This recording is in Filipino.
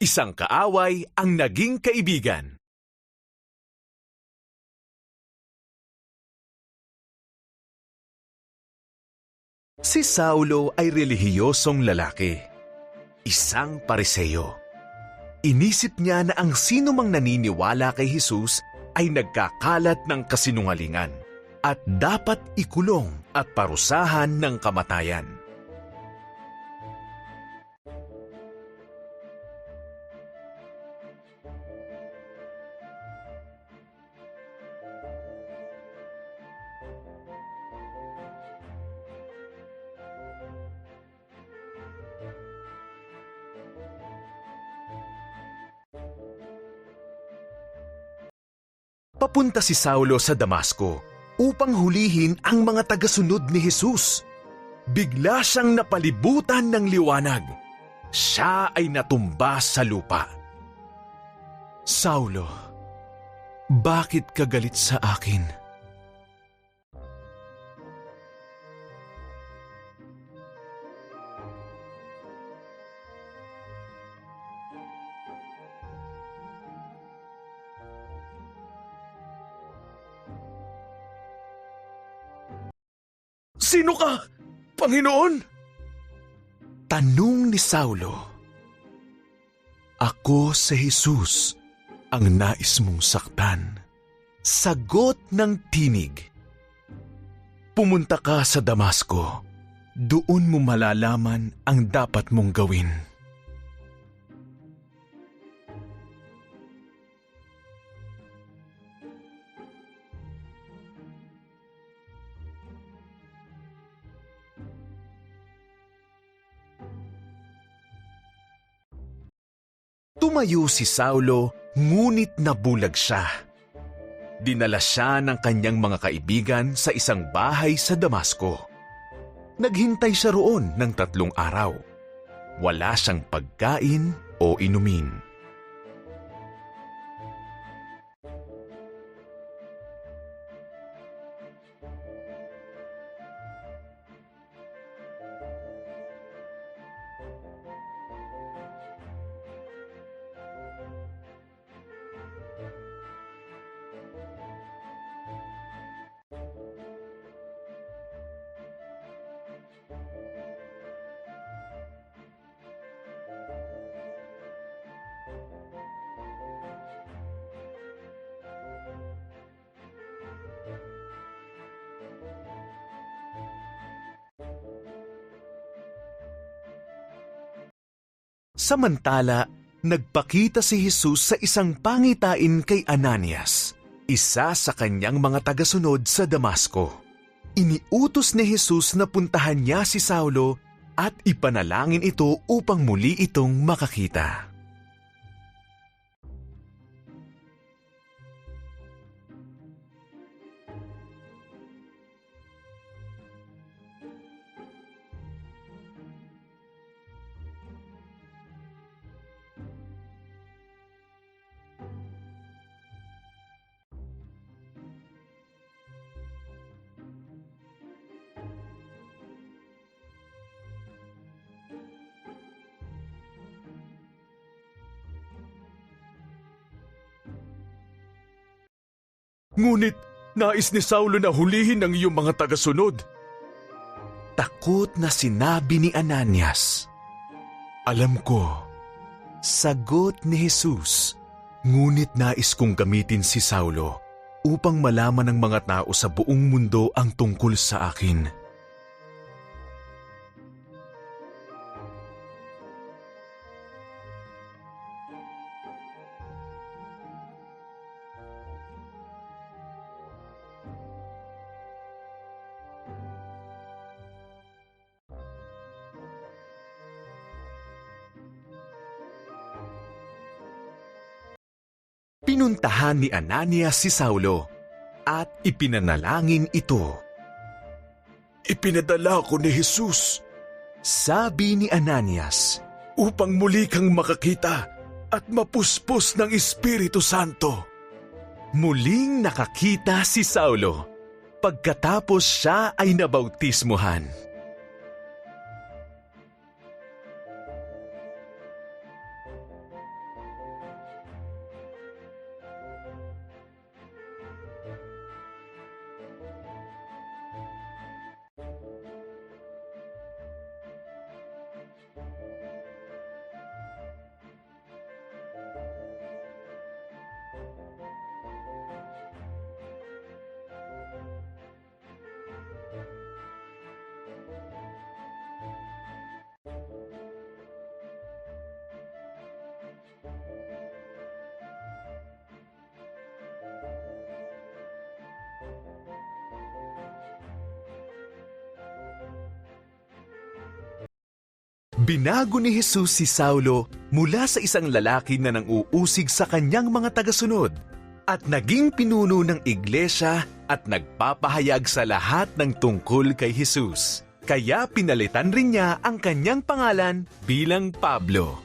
Isang kaaway ang naging kaibigan. Si Saulo ay relihiyosong lalaki, isang Pariseo. Inisip niya na ang sinumang naniniwala kay Jesus ay nagkakalat ng kasinungalingan at dapat ikulong at parusahan ng kamatayan. Papunta si Saulo sa Damasco upang hulihin ang mga tagasunod ni Jesus. Bigla siyang napalibutan ng liwanag. Siya ay natumba sa lupa. Saulo, bakit ka galit sa akin? Sino ka, Panginoon? Tanong ni Saulo. Ako si Jesus, ang nais mong saktan. Sagot ng tinig. Pumunta ka sa Damasco. Doon mo malalaman ang dapat mong gawin. Tumayo si Saulo, ngunit nabulag siya. Dinala siya ng kanyang mga kaibigan sa isang bahay sa Damasco. Naghintay siya roon ng 3 araw. Wala siyang pagkain o inumin. Samantala, nagpakita si Jesus sa isang pangitain kay Ananias, isa sa kanyang mga tagasunod sa Damasco. Iniutos ni Jesus na puntahan niya si Saulo at ipanalangin ito upang muli itong makakita. Ngunit nais ni Saulo na hulihin ang iyong mga tagasunod. Takot na sinabi ni Ananias. Alam ko, sagot ni Jesus, ngunit nais kong gamitin si Saulo upang malaman ng mga tao sa buong mundo ang tungkol sa akin. Pinuntahan ni Ananias si Saulo at ipinanalangin ito. Ipinadala ko ni Jesus, sabi ni Ananias, upang muli kang makakita at mapuspos ng Espiritu Santo. Muling nakakita si Saulo. Pagkatapos siya ay nabautismuhan. Binago ni Jesus si Saulo mula sa isang lalaki na nang-uusig sa kanyang mga tagasunod at naging pinuno ng iglesia at nagpapahayag sa lahat ng tungkol kay Jesus. Kaya pinalitan rin niya ang kanyang pangalan bilang Pablo.